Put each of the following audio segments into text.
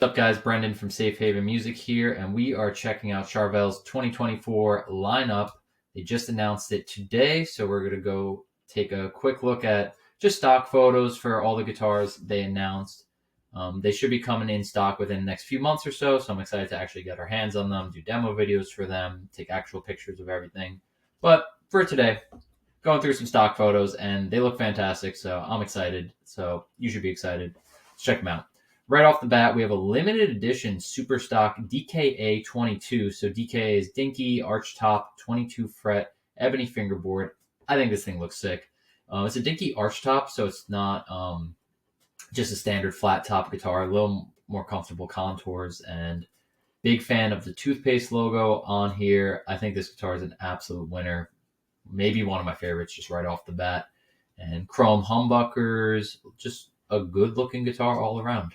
What's up, guys? Brendan from Safe Haven Music here, and we are checking out Charvel's 2024 lineup. They just announced it today, so we're going to go take a quick look at just stock photos for all the guitars they announced. They should be coming in stock within the next few months or so I'm excited to actually get our hands on them, do demo videos for them, take actual pictures of everything. But for today, going through some stock photos, and they look fantastic, so I'm excited. So you should be excited. Let's check them out. Right off the bat, we have a limited edition super stock DKA 22. So DKA is Dinky Archtop 22 fret ebony fingerboard. I think this thing looks sick. It's a Dinky Archtop, so it's not just a standard flat top guitar. A little more comfortable contours, and big fan of the toothpaste logo on here. I think this guitar is an absolute winner. Maybe one of my favorites just right off the bat. And chrome humbuckers, just a good looking guitar all around.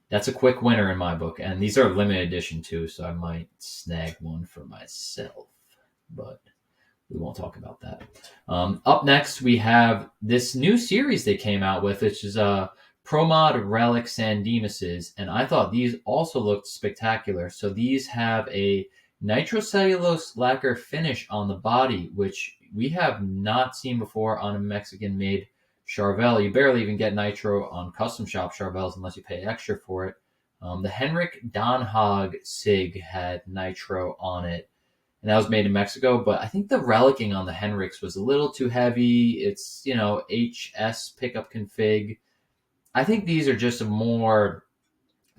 That's a quick winner in my book, and these are limited edition too, so I might snag one for myself, but we won't talk about that. Up next, we have this new series they came out with, which is Pro Mod Relic San Dimas's, and I thought these also looked spectacular. So these have a nitrocellulose lacquer finish on the body, which we have not seen before on a Mexican-made Charvel. You barely even get nitro on custom shop Charvels unless you pay extra for it. The Henrik Donhog SIG had nitro on it, and that was made in Mexico, but I think the relicing on the Henriks was a little too heavy. It's, HS pickup config. I think these are just a more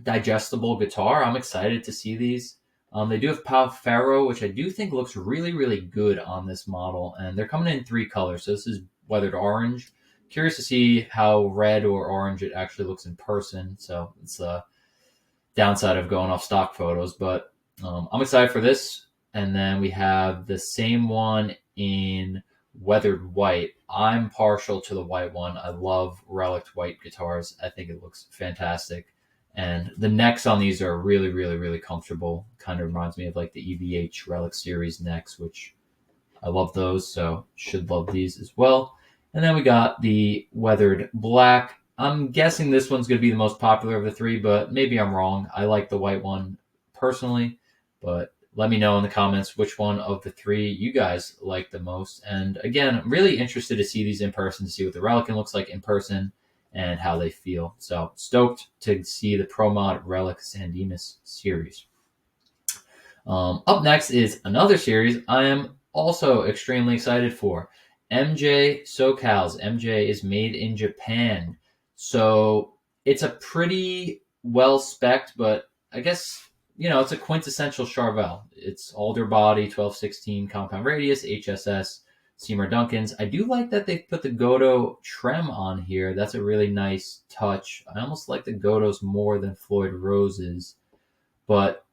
digestible guitar. I'm excited to see these. They do have Pau Ferro, which I do think looks really, really good on this model, and they're coming in 3 colors. So this is weathered orange. Curious to see how red or orange it actually looks in person. So it's a downside of going off stock photos, but I'm excited for this. And then we have the same one in weathered white. I'm partial to the white one. I love Relic white guitars. I think it looks fantastic. And the necks on these are really, really, really comfortable. Kind of reminds me of like the EVH Relic series necks, which I love those. So should love these as well. And then we got the weathered black. I'm guessing this one's going to be the most popular of the 3, but maybe I'm wrong. I like the white one personally, but let me know in the comments which one of the 3 you guys like the most. And again, I'm really interested to see these in person, to see what the Relic looks like in person and how they feel. So stoked to see the Pro Mod Relic San Dimas series. Up next is another series I am also extremely excited for. MJ So-Cal's. MJ is made in Japan. So it's a pretty well-spec'd, but I guess, it's a quintessential Charvel. It's alder body, 12/16 compound radius, HSS, Seymour Duncans. I do like that they put the Godo trem on here. That's a really nice touch. I almost like the Godos more than Floyd Rose's. But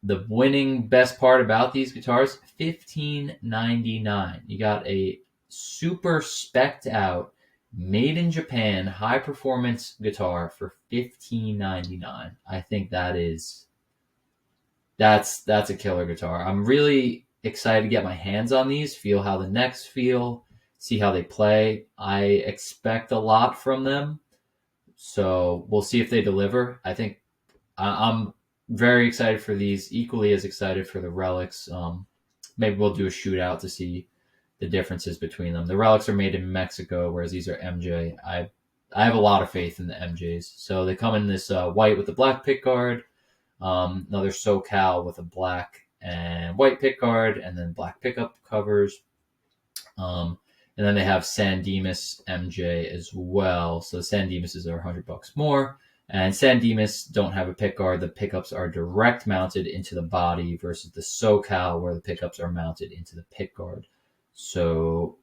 the winning best part about these guitars, $15.99. You got a super specced out, made in Japan, high performance guitar for $15.99. I think that's a killer guitar. I'm really excited to get my hands on these, feel how the necks feel, see how they play. I expect a lot from them, so we'll see if they deliver. I think I'm very excited for these, equally as excited for the Relics. Maybe we'll do a shootout to see the differences between them. The Relics are made in Mexico, whereas these are MJ. I have a lot of faith in the MJs. So they come in this white with the black pickguard, another So-Cal with a black and white pickguard, and then black pickup covers. And then they have San Dimas MJ as well. So San Dimas are $100 more. And San Dimas don't have a pickguard. The pickups are direct mounted into the body versus the So-Cal, where the pickups are mounted into the pickguard. So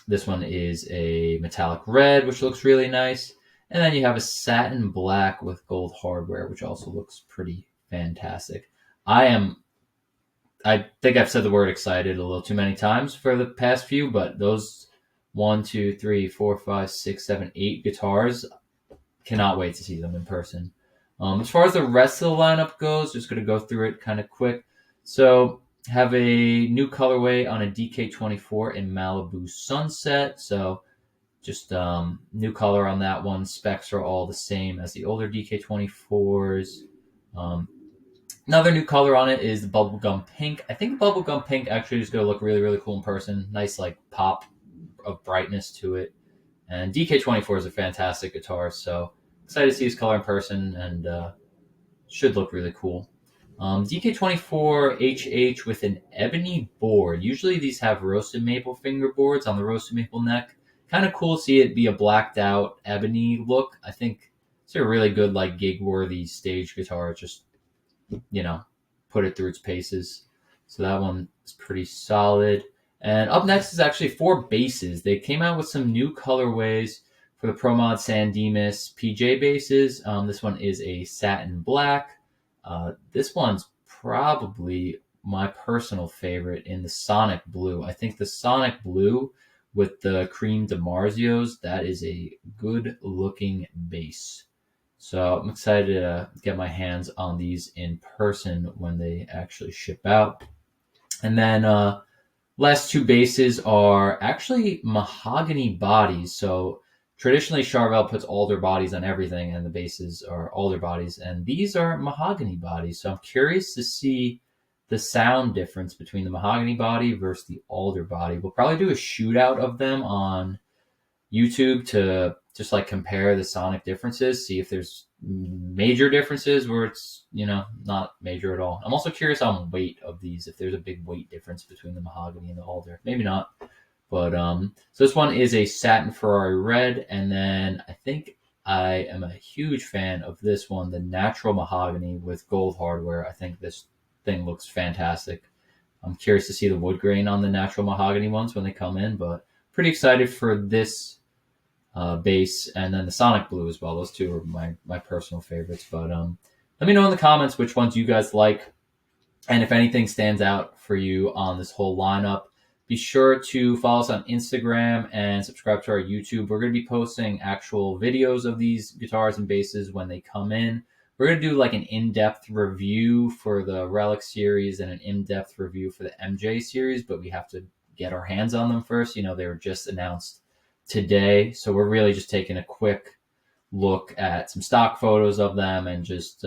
this one is a metallic red, which looks really nice. And then you have a satin black with gold hardware, which also looks pretty fantastic. I think I've said the word excited a little too many times for the past few, but those 1, 2, 3, 4, 5, 6, 7, 8 guitars, cannot wait to see them in person. As far as the rest of the lineup goes, just going to go through it kind of quick. So have a new colorway on a DK24 in Malibu Sunset. So Just new color on that one. Specs are all the same as the older DK24s. Another new color on it is the bubblegum pink. I think the bubblegum pink actually is going to look really, really cool in person. Nice like pop of brightness to it. And DK24 is a fantastic guitar, so excited to see his color in person, and should look really cool. DK24 HH with an ebony board. Usually these have roasted maple fingerboards on the roasted maple neck. Kind of cool to see it be a blacked out ebony look. I think it's a really good like gig worthy stage guitar. Just, put it through its paces. So that one is pretty solid. And up next is actually 4 basses. They came out with some new colorways for the Pro Mod San Dimas PJ basses. This one is a satin black. This one's probably my personal favorite in the Sonic Blue. I think the Sonic Blue with the cream DiMarzios, that is a good looking bass. So I'm excited to get my hands on these in person when they actually ship out. And then last 2 basses are actually mahogany bodies. So traditionally Charvel puts alder bodies on everything, and the basses are alder bodies, and these are mahogany bodies. So I'm curious to see the sound difference between the mahogany body versus the alder body. We'll probably do a shootout of them on YouTube to just like compare the sonic differences, see if there's major differences where it's, not major at all. I'm also curious on weight of these, if there's a big weight difference between the mahogany and the alder. Maybe not. But so this one is a satin Ferrari red, and then I think I am a huge fan of this one, the natural mahogany with gold hardware. I think this thing looks fantastic. I'm curious to see the wood grain on the natural mahogany ones when they come in, but pretty excited for this bass, and then the Sonic Blue as well. Those 2 are my personal favorites. But let me know in the comments which ones you guys like, and if anything stands out for you on this whole lineup. Be sure to follow us on Instagram and subscribe to our YouTube. We're going to be posting actual videos of these guitars and basses when they come in. We're going to do like an in-depth review for the Relic series and an in-depth review for the MJ series, but we have to get our hands on them first. They were just announced today, so we're really just taking a quick look at some stock photos of them and just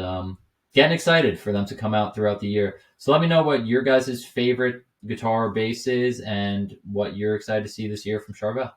getting excited for them to come out throughout the year. So let me know what your guys' favorite guitar bass is and what you're excited to see this year from Charvel.